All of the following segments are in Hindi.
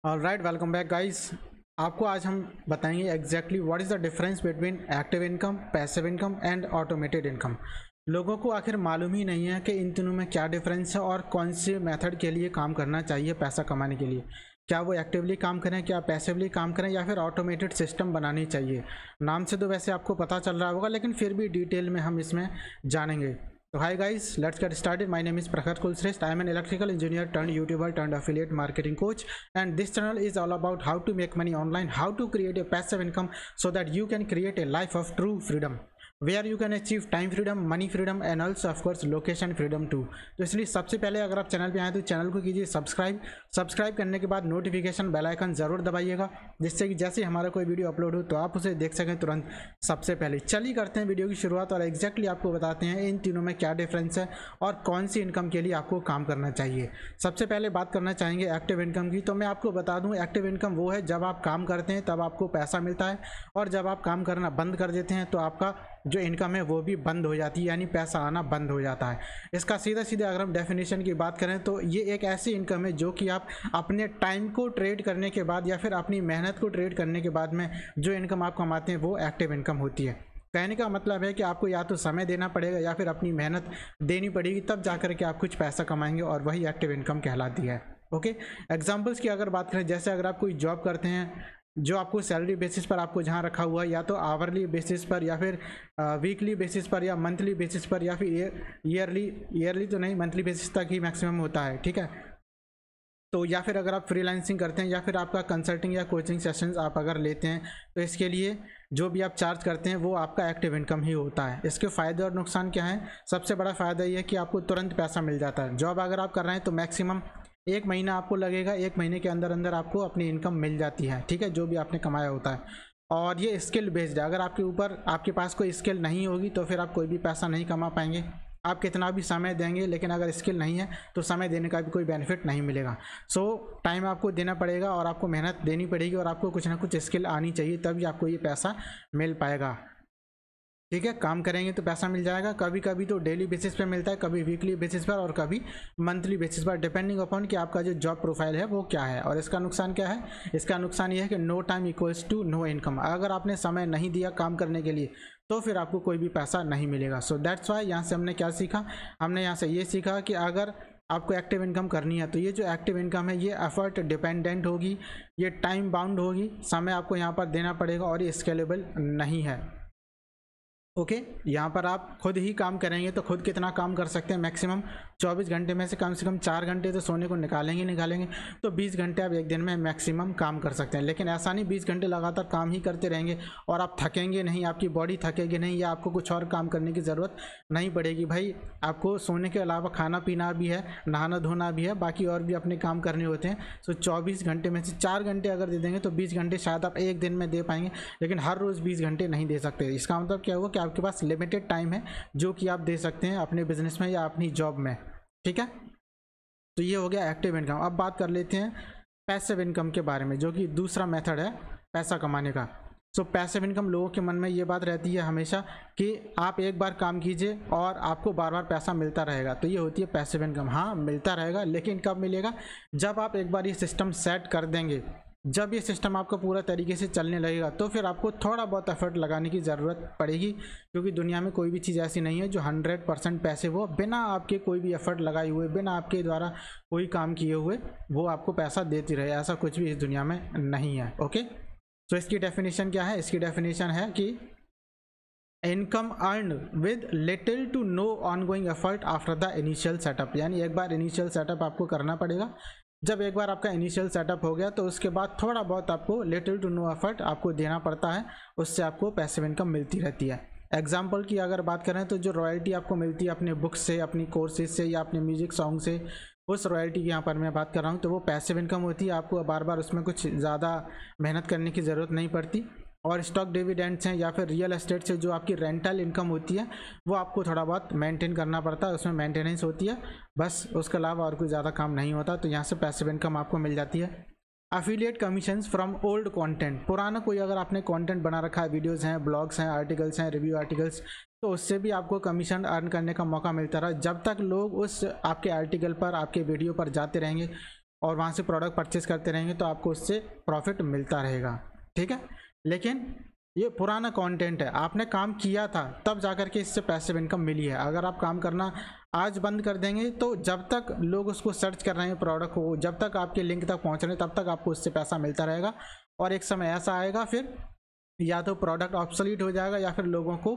Alright, welcome back guys. आपको आज हम बताएंगे exactly what is the difference between active income, passive income and automated income. लोगों को आखिर मालूम ही नहीं है कि इन तीनों में क्या डिफरेंस है और कौन से मेथड के लिए काम करना चाहिए पैसा कमाने के लिए। क्या वो एक्टिवली काम करें, क्या पैसिवली काम करें, या फिर ऑटोमेटेड सिस्टम बनानी चाहिए। नाम से तो वैसे आपको पता चल रहा होगा, लेकिन फिर भी डिटेल में हम इसमें जानेंगे। So hi guys, let's get started. My name is Prakhar Kulshrestha. I am an electrical engineer turned YouTuber turned affiliate marketing coach, and this channel is all about how to make money online, how to create a passive income so that you can create a life of true freedom where you can achieve time freedom, money freedom and also of course location freedom too। तो इसलिए सबसे पहले अगर आप चैनल पे आए तो चैनल को कीजिए सब्सक्राइब करने के बाद नोटिफिकेशन बेल आइकन ज़रूर दबाइएगा, जिससे कि जैसे हमारा कोई वीडियो अपलोड हो तो आप उसे देख सकें तुरंत सबसे पहले। चलिए करते हैं वीडियो की शुरुआत और एग्जैक्टली आपको बताते हैं इन तीनों में क्या डिफरेंस है और कौन सी इनकम के लिए आपको काम करना चाहिए। सबसे पहले बात करना चाहेंगे एक्टिव इनकम की। तो मैं आपको बता दूं, एक्टिव इनकम वो है जब आप काम करते हैं तब आपको पैसा मिलता है, और जब आप काम करना बंद कर देते हैं तो आपका जो इनकम है वो भी बंद हो जाती है, यानी पैसा आना बंद हो जाता है। इसका सीधा अगर हम डेफिनेशन की बात करें तो ये एक ऐसी इनकम है जो कि आप अपने टाइम को ट्रेड करने के बाद या फिर अपनी मेहनत को ट्रेड करने के बाद में जो इनकम आप कमाते हैं वो एक्टिव इनकम होती है। कहने का मतलब है कि आपको या तो समय देना पड़ेगा या फिर अपनी मेहनत देनी पड़ेगी, तब जाकर के आप कुछ पैसा कमाएंगे, और वही एक्टिव इनकम कहलाती है। ओके, एग्जांपल्स की अगर बात करें, जैसे अगर आप कोई जॉब करते हैं जो आपको सैलरी बेसिस पर आपको जहाँ रखा हुआ है, या तो आवरली बेसिस पर या फिर वीकली बेसिस पर या मंथली बेसिस पर या फिर ईयरली तो नहीं, मंथली बेसिस तक ही मैक्सिमम होता है, ठीक है। तो या फिर अगर आप फ्रीलांसिंग करते हैं या फिर आपका कंसल्टिंग या कोचिंग सेशंस आप अगर लेते हैं तो इसके लिए जो भी आप चार्ज करते हैं वो आपका एक्टिव इनकम ही होता है। इसके फ़ायदे और नुकसान क्या हैं? सबसे बड़ा फ़ायदा ये है कि आपको तुरंत पैसा मिल जाता है। जॉब अगर आप कर रहे हैं तो मैक्सिमम 1 महीना आपको लगेगा, 1 महीने के अंदर अंदर आपको अपनी इनकम मिल जाती है, ठीक है, जो भी आपने कमाया होता है। और ये स्किल बेस्ड है। अगर आपके पास कोई स्किल नहीं होगी तो फिर आप कोई भी पैसा नहीं कमा पाएंगे। आप कितना भी समय देंगे, लेकिन अगर स्किल नहीं है तो समय देने का भी कोई बेनिफिट नहीं मिलेगा। सो टाइम आपको देना पड़ेगा और आपको मेहनत देनी पड़ेगी, और आपको कुछ ना कुछ स्किल आनी चाहिए, तभी आपको ये पैसा मिल पाएगा, ठीक है। काम करेंगे तो पैसा मिल जाएगा। कभी कभी तो डेली बेसिस पे मिलता है, कभी वीकली बेसिस पर और कभी मंथली बेसिस पर, डिपेंडिंग अपॉन कि आपका जो जॉब प्रोफाइल है वो क्या है। और इसका नुकसान क्या है? इसका नुकसान ये है कि no time equals to no income. अगर आपने समय नहीं दिया काम करने के लिए तो फिर आपको कोई भी पैसा नहीं मिलेगा। सो दैट्स वाई यहाँ से हमने क्या सीखा? हमने यहाँ से ये सीखा कि अगर आपको एक्टिव इनकम करनी है तो ये जो एक्टिव इनकम है ये एफर्ट डिपेंडेंट होगी, ये टाइम बाउंड होगी, समय आपको यहाँ पर देना पड़ेगा, और ये स्केलेबल नहीं है। ओके, यहाँ पर आप खुद ही काम करेंगे तो खुद कितना काम कर सकते हैं? मैक्सिमम 24 घंटे में से कम 4 घंटे तो सोने को निकालेंगे, तो 20 घंटे आप एक दिन में मैक्सिमम काम कर सकते हैं। लेकिन ऐसा नहीं 20 घंटे लगातार काम ही करते रहेंगे और आप थकेंगे नहीं, आपकी बॉडी थकेगी नहीं, या आपको कुछ और काम करने की ज़रूरत नहीं पड़ेगी। भाई आपको सोने के अलावा खाना पीना भी है, नहाना धोना भी है, बाकी और भी अपने काम करने होते हैं। सो 24 घंटे में से 4 घंटे अगर दे देंगे तो 20 घंटे शायद आप एक दिन में दे पाएंगे, लेकिन हर रोज़ 20 घंटे नहीं दे सकते। इसका मतलब क्या हुआ कि आपके पास लिमिटेड टाइम है जो कि आप दे सकते हैं अपने बिजनेस में या अपनी जॉब में, ठीक है। तो ये हो गया एक्टिव इनकम। अब बात कर लेते हैं पैसिव इनकम के बारे में, जो कि दूसरा मेथड है पैसा कमाने का। सो पैसिव इनकम, लोगों के मन में ये बात रहती है हमेशा कि आप एक बार काम कीजिए और आपको बार बार पैसा मिलता रहेगा, तो ये होती है पैसिव इनकम। हाँ, मिलता रहेगा, लेकिन कब मिलेगा? जब आप एक बार ये सिस्टम सेट कर देंगे, जब ये सिस्टम आपका पूरा तरीके से चलने लगेगा, तो फिर आपको थोड़ा बहुत एफर्ट लगाने की ज़रूरत पड़ेगी, क्योंकि दुनिया में कोई भी चीज़ ऐसी नहीं है जो 100% पैसिव हो, बिना आपके कोई भी एफर्ट लगाए हुए, बिना आपके द्वारा कोई काम किए हुए वो आपको पैसा देती रहे। ऐसा कुछ भी इस दुनिया में नहीं है। ओके, तो इसकी डेफिनेशन क्या है? इसकी डेफिनेशन है कि income earn with little to no ongoing effort after the initial setup. यानी एक बार इनिशियल सेटअप आपको करना पड़ेगा। जब एक बार आपका इनिशियल सेटअप हो गया तो उसके बाद थोड़ा बहुत आपको लिटिल टू नो एफर्ट आपको देना पड़ता है, उससे आपको पैसिव इनकम मिलती रहती है। एग्जाम्पल की अगर बात करें तो जो रॉयल्टी आपको मिलती है अपने बुक्स से, अपनी कोर्सेज से या अपने म्यूजिक सॉन्ग से, उस रॉयल्टी की यहाँ पर मैं बात कर रहा हूँ, तो वो पैसिव इनकम होती है। आपको बार बार उसमें कुछ ज़्यादा मेहनत करने की ज़रूरत नहीं पड़ती। और स्टॉक डिविडेंड्स हैं या फिर रियल एस्टेट से जो आपकी रेंटल इनकम होती है वो आपको थोड़ा बहुत मेंटेन करना पड़ता है, उसमें मेंटेनेंस होती है, बस उसके अलावा और कोई ज़्यादा काम नहीं होता। तो यहाँ से पैसिव इनकम आपको मिल जाती है। Affiliate commissions from old content, पुराना कोई अगर आपने कंटेंट बना रखा है, वीडियोस हैं, ब्लॉग्स हैं, आर्टिकल्स हैं, रिव्यू आर्टिकल्स, तो उससे भी आपको कमीशन अर्न करने का मौका मिलता रहा। जब तक लोग उस आपके आर्टिकल पर, आपके वीडियो पर जाते रहेंगे, और वहाँ से प्रोडक्ट परचेज करते रहेंगे तो आपको उससे प्रॉफिट मिलता रहेगा, ठीक है। लेकिन ये पुराना कंटेंट है, आपने काम किया था तब जाकर के इससे पैसिव इनकम मिली है। अगर आप काम करना आज बंद कर देंगे तो जब तक लोग उसको सर्च कर रहे हैं प्रोडक्ट को, जब तक आपके लिंक तक पहुंच रहे हैं, तब तक आपको उससे पैसा मिलता रहेगा। और एक समय ऐसा आएगा फिर या तो प्रोडक्ट ऑब्सोलीट हो जाएगा या फिर लोगों को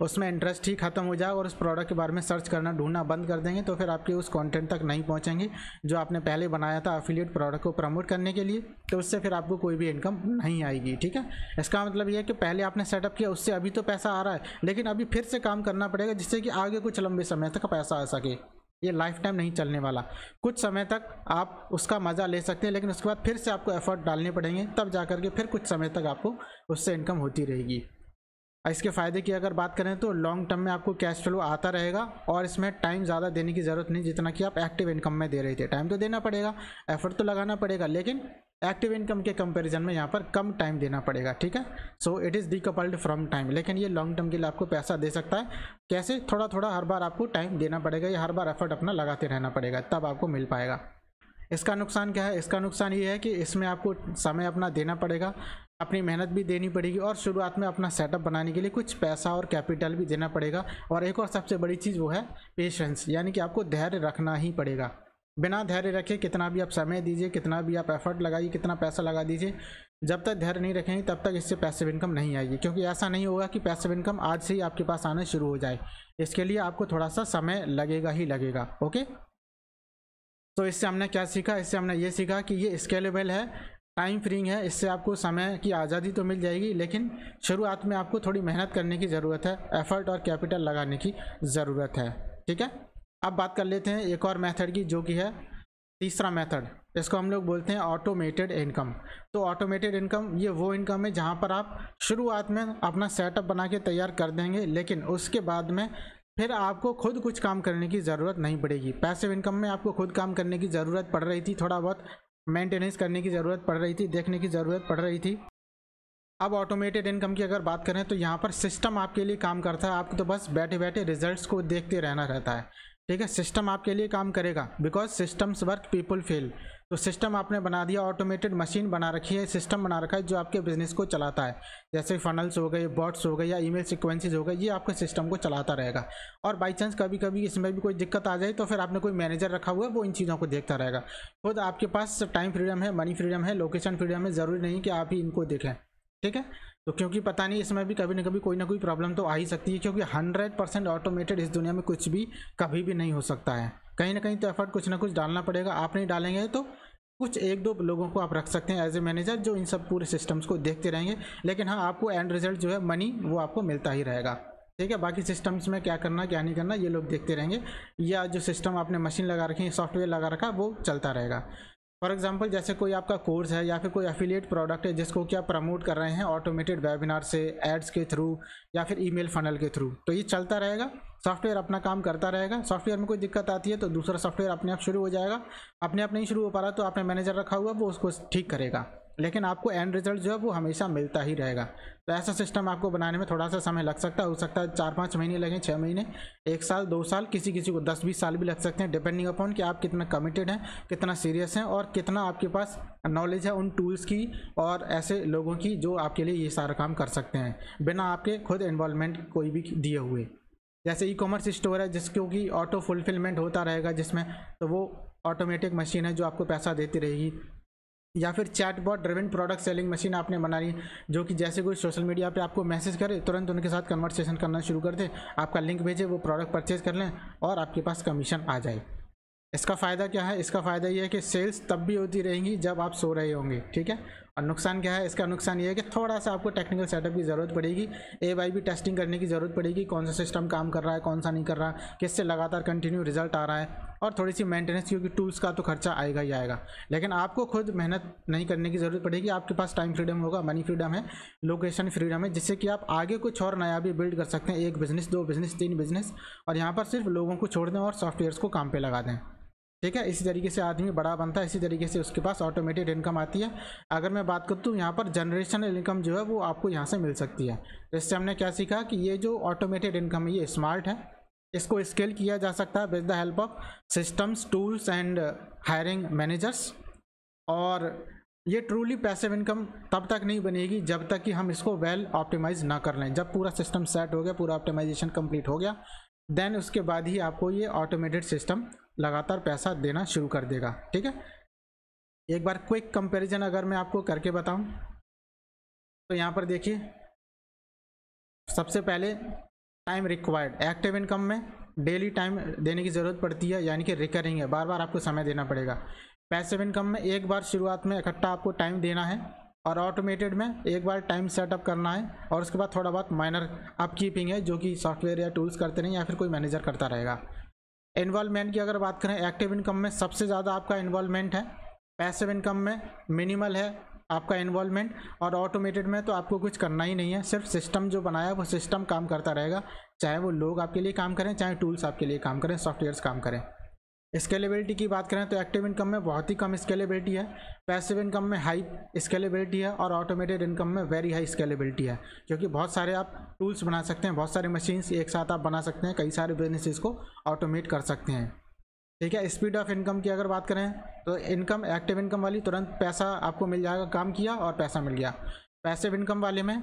उसमें इंटरेस्ट ही खत्म हो जाएगा और उस प्रोडक्ट के बारे में सर्च करना ढूंढना बंद कर देंगे, तो फिर आपके उस कंटेंट तक नहीं पहुंचेंगे जो आपने पहले बनाया था एफिलिएट प्रोडक्ट को प्रमोट करने के लिए, तो उससे फिर आपको कोई भी इनकम नहीं आएगी, ठीक है। इसका मतलब ये है कि पहले आपने सेटअप किया उससे अभी तो पैसा आ रहा है, लेकिन अभी फिर से काम करना पड़ेगा जिससे कि आगे कुछ लंबे समय तक पैसा आ सके। ये लाइफ टाइम नहीं चलने वाला, कुछ समय तक आप उसका मज़ा ले सकते हैं, लेकिन उसके बाद फिर से आपको एफर्ट डालने पड़ेंगे, तब जाकर के फिर कुछ समय तक आपको उससे इनकम होती रहेगी। इसके फ़ायदे की अगर बात करें तो लॉन्ग टर्म में आपको कैश फ्लो आता रहेगा और इसमें टाइम ज़्यादा देने की ज़रूरत नहीं जितना कि आप एक्टिव इनकम में दे रहे थे। टाइम तो देना पड़ेगा, एफर्ट तो लगाना पड़ेगा, लेकिन एक्टिव इनकम के कंपैरिजन में यहाँ पर कम टाइम देना पड़ेगा, ठीक है। So it is decoupled from time, लेकिन ये लॉन्ग टर्म के लिए आपको पैसा दे सकता है। कैसे? थोड़ा थोड़ा हर बार आपको टाइम देना पड़ेगा या हर बार एफर्ट अपना लगाते रहना पड़ेगा, तब आपको मिल पाएगा। इसका नुकसान क्या है? इसका नुकसान ये है कि इसमें आपको समय अपना देना पड़ेगा, अपनी मेहनत भी देनी पड़ेगी और शुरुआत में अपना सेटअप बनाने के लिए कुछ पैसा और कैपिटल भी देना पड़ेगा। और एक और सबसे बड़ी चीज़ वो है पेशेंस, यानी कि आपको धैर्य रखना ही पड़ेगा। बिना धैर्य रखे कितना भी आप समय दीजिए, कितना भी आप एफर्ट लगाइए, कितना पैसा लगा दीजिए, जब तक धैर्य नहीं रखेंगे तब तक इससे पैसिव इनकम नहीं आएगी। क्योंकि ऐसा नहीं होगा कि पैसिव इनकम आज से ही आपके पास आना शुरू हो जाए, इसके लिए आपको थोड़ा सा समय लगेगा ही लगेगा। ओके, तो इससे हमने क्या सीखा? इससे हमने ये सीखा कि ये स्केलेबल है, टाइम फ्रीइंग है, इससे आपको समय की आज़ादी तो मिल जाएगी, लेकिन शुरुआत में आपको थोड़ी मेहनत करने की ज़रूरत है, एफर्ट और कैपिटल लगाने की ज़रूरत है, ठीक है। अब बात कर लेते हैं एक और मेथड की, जो कि है तीसरा मेथड। इसको हम लोग बोलते हैं ऑटोमेटेड इनकम। तो ऑटोमेटेड इनकम ये वो इनकम है जहाँ पर आप शुरुआत में अपना सेटअप बना के तैयार कर देंगे, लेकिन उसके बाद में फिर आपको खुद कुछ काम करने की ज़रूरत नहीं पड़ेगी। पैसिव इनकम में आपको खुद काम करने की ज़रूरत पड़ रही थी, थोड़ा बहुत मेंटेनेंस करने की ज़रूरत पड़ रही थी, देखने की ज़रूरत पड़ रही थी। अब ऑटोमेटेड इनकम की अगर बात करें तो यहाँ पर सिस्टम आपके लिए काम करता है, आपको तो बस बैठे बैठे रिजल्ट्स को देखते रहना रहता है, ठीक है। सिस्टम आपके लिए काम करेगा, because systems work people fail. तो सिस्टम आपने बना दिया, ऑटोमेटेड मशीन बना रखी है, सिस्टम बना रखा है जो आपके बिजनेस को चलाता है, जैसे फनल्स हो गए, बॉट्स हो गए या ईमेल सीक्वेंसेस हो गए, ये आपके सिस्टम को चलाता रहेगा। और बाई चांस कभी कभी इसमें भी कोई दिक्कत आ जाए तो फिर आपने कोई मैनेजर रखा हुआ है, वो इन चीज़ों को देखता रहेगा। खुद आपके पास टाइम फ्रीडम है, मनी फ्रीडम है, लोकेशन फ्रीडम है, ज़रूरी नहीं कि आप ही इनको देखें, ठीक है। तो क्योंकि पता नहीं इसमें भी कभी ना कोई प्रॉब्लम तो आ ही सकती है, क्योंकि 100% ऑटोमेटेड इस दुनिया में कुछ भी कभी भी नहीं हो सकता है। कहीं ना कहीं तो एफर्ट कुछ ना कुछ डालना पड़ेगा, आप नहीं डालेंगे तो कुछ एक दो लोगों को आप रख सकते हैं एज ए मैनेजर, जो इन सब पूरे सिस्टम्स को देखते रहेंगे, लेकिन हाँ आपको एंड रिजल्ट जो है मनी वो आपको मिलता ही रहेगा, ठीक है। बाकी सिस्टम्स में क्या करना क्या नहीं करना ये लोग देखते रहेंगे, या जो सिस्टम आपने मशीन लगा रखी है, सॉफ्टवेयर लगा रखा है, वो चलता रहेगा। फॉर एग्जांपल जैसे कोई आपका कोर्स है या फिर कोई एफिलिएट प्रोडक्ट है जिसको क्या प्रमोट कर रहे हैं ऑटोमेटेड वेबिनार से, एड्स के थ्रू या फिर ईमेल फनल के थ्रू, तो ये चलता रहेगा, सॉफ्टवेयर अपना काम करता रहेगा। सॉफ्टवेयर में कोई दिक्कत आती है तो दूसरा सॉफ्टवेयर अपने आप शुरू हो जाएगा, अपने आप नहीं शुरू हो पा रहा तो आपने मैनेजर रखा हुआ वो उसको ठीक करेगा, लेकिन आपको एंड रिजल्ट जो है वो हमेशा मिलता ही रहेगा। तो ऐसा सिस्टम आपको बनाने में थोड़ा सा समय लग सकता है, हो सकता है 4-5 महीने लगें, 6 महीने, 1 साल, 2 साल, किसी किसी को 10-20 साल भी लग सकते हैं, डिपेंडिंग अपॉन कि आप कितना कमिटेड हैं, कितना सीरियस हैं और कितना आपके पास नॉलेज है उन टूल्स की और ऐसे लोगों की जो आपके लिए ये सारा काम कर सकते हैं बिना आपके खुद इन्वॉल्वमेंट कोई भी दिए हुए। जैसे ई कॉमर्स स्टोर है जिसको कि ऑटो फुलफिलमेंट होता रहेगा जिसमें, तो वो ऑटोमेटिक मशीन है जो आपको पैसा देती रहेगी। या फिर chatbot driven product selling machine आपने बनाई, जो कि जैसे कोई सोशल मीडिया पे आपको मैसेज करे तुरंत उनके साथ कन्वर्सेशन करना शुरू कर दे, आपका लिंक भेजे, वो प्रोडक्ट परचेज कर लें और आपके पास कमीशन आ जाए। इसका फ़ायदा क्या है? इसका फ़ायदा ये है कि सेल्स तब भी होती रहेंगी जब आप सो रहे होंगे, ठीक है। और नुकसान क्या है? इसका नुकसान ये है कि थोड़ा सा आपको टेक्निकल सेटअप की ज़रूरत पड़ेगी, AY/B टेस्टिंग करने की ज़रूरत पड़ेगी, कौन सा सिस्टम काम कर रहा है, कौन सा नहीं कर रहा, किससे लगातार कंटिन्यू रिजल्ट आ रहा है, और थोड़ी सी मेंटेनेंस, क्योंकि टूल्स का तो खर्चा आएगा ही आएगा। लेकिन आपको खुद मेहनत नहीं करने की ज़रूरत पड़ेगी, आपके पास टाइम फ्रीडम होगा, मनी फ्रीडम है, लोकेशन फ्रीडम है, जिससे कि आप आगे कुछ और नया भी बिल्ड कर सकते हैं, 1 बिज़नेस, 2 बिज़नेस, 3 बिज़नेस, और यहाँ पर सिर्फ लोगों को छोड़ दें और सॉफ्टवेयर्स को काम पे लगा दें, ठीक है। इसी तरीके से आदमी बड़ा बनता है, इसी तरीके से उसके पास ऑटोमेटेड इनकम आती है। अगर मैं बात करूँ तो यहाँ पर जनरेशनल इनकम जो है वो आपको यहाँ से मिल सकती है। इससे हमने क्या सीखा कि ये जो ऑटोमेटेड इनकम है ये स्मार्ट है, इसको स्केल किया जा सकता है with the help of systems, tools and hiring managers. और ये ट्रूली पैसिव इनकम तब तक नहीं बनेगी जब तक कि हम इसको वेल ऑप्टिमाइज ना कर लें। जब पूरा सिस्टम सेट हो गया, पूरा ऑप्टिमाइजेशन कंप्लीट हो गया, देन उसके बाद ही आपको ये ऑटोमेटेड सिस्टम लगातार पैसा देना शुरू कर देगा। ठीक है, एक बार क्विक कंपैरिजन अगर मैं आपको करके बताऊं तो यहाँ पर देखिए, सबसे पहले टाइम रिक्वायर्ड, एक्टिव इनकम में डेली टाइम देने की ज़रूरत पड़ती है, यानी कि रिकरिंग है, बार बार आपको समय देना पड़ेगा। पैसिव इनकम में एक बार शुरुआत में इकट्ठा आपको टाइम देना है, और ऑटोमेटेड में एक बार टाइम सेटअप करना है और उसके बाद थोड़ा बहुत माइनर अपकीपिंग है जो कि सॉफ्टवेयर या टूल्स करते नहीं या फिर कोई मैनेजर करता रहेगा। इन्वॉल्वमेंट की अगर बात करें, एक्टिव इनकम में सबसे ज़्यादा आपका इन्वॉल्वमेंट है, पैसिव इनकम में मिनिमल है आपका इन्वॉल्वमेंट, और ऑटोमेटेड में तो आपको कुछ करना ही नहीं है, सिर्फ सिस्टम जो बनाया वो सिस्टम काम करता रहेगा, चाहे वो लोग आपके लिए काम करें, चाहे टूल्स आपके लिए काम करें, सॉफ्टवेयर्स काम करें। स्केलेबिलिटी की बात करें तो एक्टिव इनकम में बहुत ही कम स्केलेबिलिटी है, पैसिव इनकम में हाई स्केलेबिलिटी है, और ऑटोमेटेड इनकम में वेरी हाई स्केलेबिलिटी है, क्योंकि बहुत सारे आप टूल्स बना सकते हैं, बहुत सारे मशीन्स एक साथ आप बना सकते हैं, कई सारे बिजनेसेस को ऑटोमेट कर सकते हैं। ठीक है, स्पीड ऑफ इनकम की अगर बात करें तो इनकम एक्टिव इनकम वाली तुरंत पैसा आपको मिल जाएगा, काम किया और पैसा मिल गया। पैसिव इनकम वाले में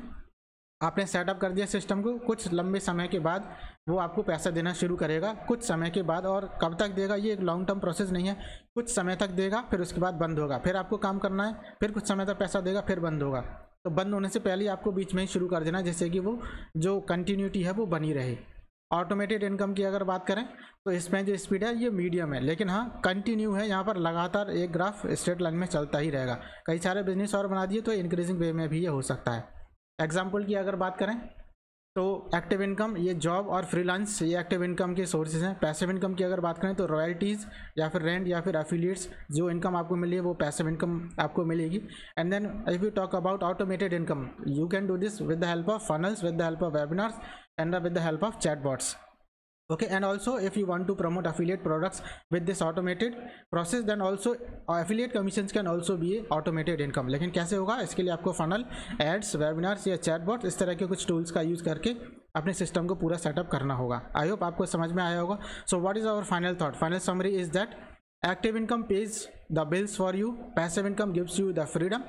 आपने सेटअप कर दिया सिस्टम को, कुछ लंबे समय के बाद वो आपको पैसा देना शुरू करेगा, कुछ समय के बाद, और कब तक देगा ये एक लॉन्ग टर्म प्रोसेस नहीं है, कुछ समय तक देगा फिर उसके बाद बंद होगा, फिर आपको काम करना है, फिर कुछ समय तक पैसा देगा फिर बंद होगा। तो बंद होने से पहले आपको बीच में ही शुरू कर देना, जिससे कि वो जो कंटिन्यूटी है वो बनी रहे। ऑटोमेटेड इनकम की अगर बात करें तो इसमें जो स्पीड है ये मीडियम है, लेकिन हाँ कंटिन्यू है, यहाँ पर लगातार एक ग्राफ स्ट्रेट लाइन में चलता ही रहेगा। कई सारे बिजनेस और बना दिए तो इंक्रीजिंग वे में भी ये हो सकता है। एग्जाम्पल की अगर बात करें तो एक्टिव इनकम, ये जॉब और फ्रीलांस, ये एक्टिव इनकम के सोर्सेज हैं। पैसिव इनकम की अगर बात करें तो रॉयल्टीज़ या फिर रेंट या फिर एफिलिएट्स, जो इनकम आपको मिली है वो पैसिव इनकम आपको मिलेगी। And then if you talk about automated income, you can do this with the help of funnels, with the help of webinars, and with the help of chatbots. Okay, and also if you want to promote affiliate products with this automated process, then also affiliate commissions can also be automated income। लेकिन कैसे होगा, इसके लिए आपको फनल, एड्स, वेबिनार्स या चैटबॉट, इस तरह के कुछ टूल्स का यूज़ करके अपने सिस्टम को पूरा सेटअप करना होगा। आई होप आपको समझ में आया होगा। So what is our final thought, final summary is that active income pays the bills for you, passive income gives you the freedom,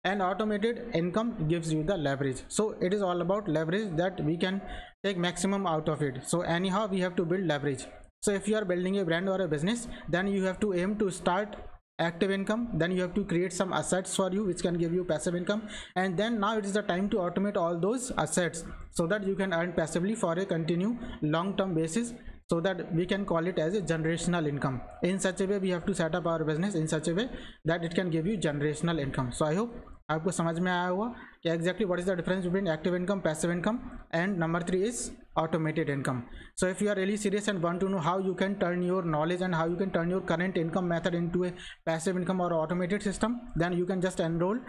and automated income gives you the leverage. So it is all about leverage, that we can take maximum out of it. So anyhow we have to build leverage. So if you are building a brand or a business, then you have to aim to start active income, then you have to create some assets for you which can give you passive income, and then now it is the time to automate all those assets so that you can earn passively for a continue long term basis, so that we can call it as a generational income. In such a way we have to set up our business in such a way that it can give you generational income. So I hope आपको समझ में आया होगा कि exactly what is the difference between active income, passive income, and number 3 is automated income. So if you are really serious and want to know how you can turn your knowledge and how you can turn your current income method into a passive income or automated system, then you can just enroll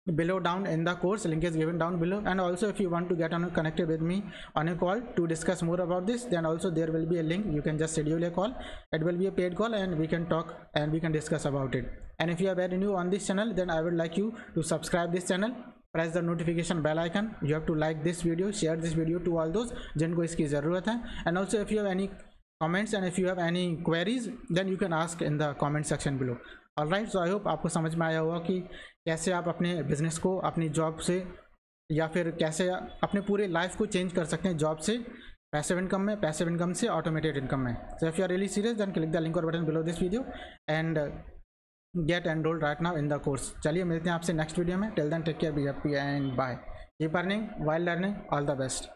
below down in the course, link is given down below. And also if you want to get connected with me on a call to discuss more about this, then also there will be a link, you can just schedule a call, it will be a paid call and we can talk and we can discuss about it. And if you are very new on this channel, then I would like you to subscribe this channel, press the notification bell icon, you have to like this video, share this video to all those जिनको इसकी ज़रूरत है. And also if you have any comments and if you have any queries, then you can ask in the comment section below. Alright, so I hope आपको समझ में आया होगा कि कैसे आप अपने बिजनेस को अपनी जॉब से या फिर कैसे अपने पूरे लाइफ को चेंज कर सकते हैं जॉब से पैसिव इनकम में, पैसिव इनकम से ऑटोमेटेड इनकम में. So if you are really serious then click the link और button below this video and get enrolled right now in the course. चलिए मिलते हैं आपसे नेक्स्ट वीडियो में. Till then take care, be happy and bye. Keep earning while learning. All the best.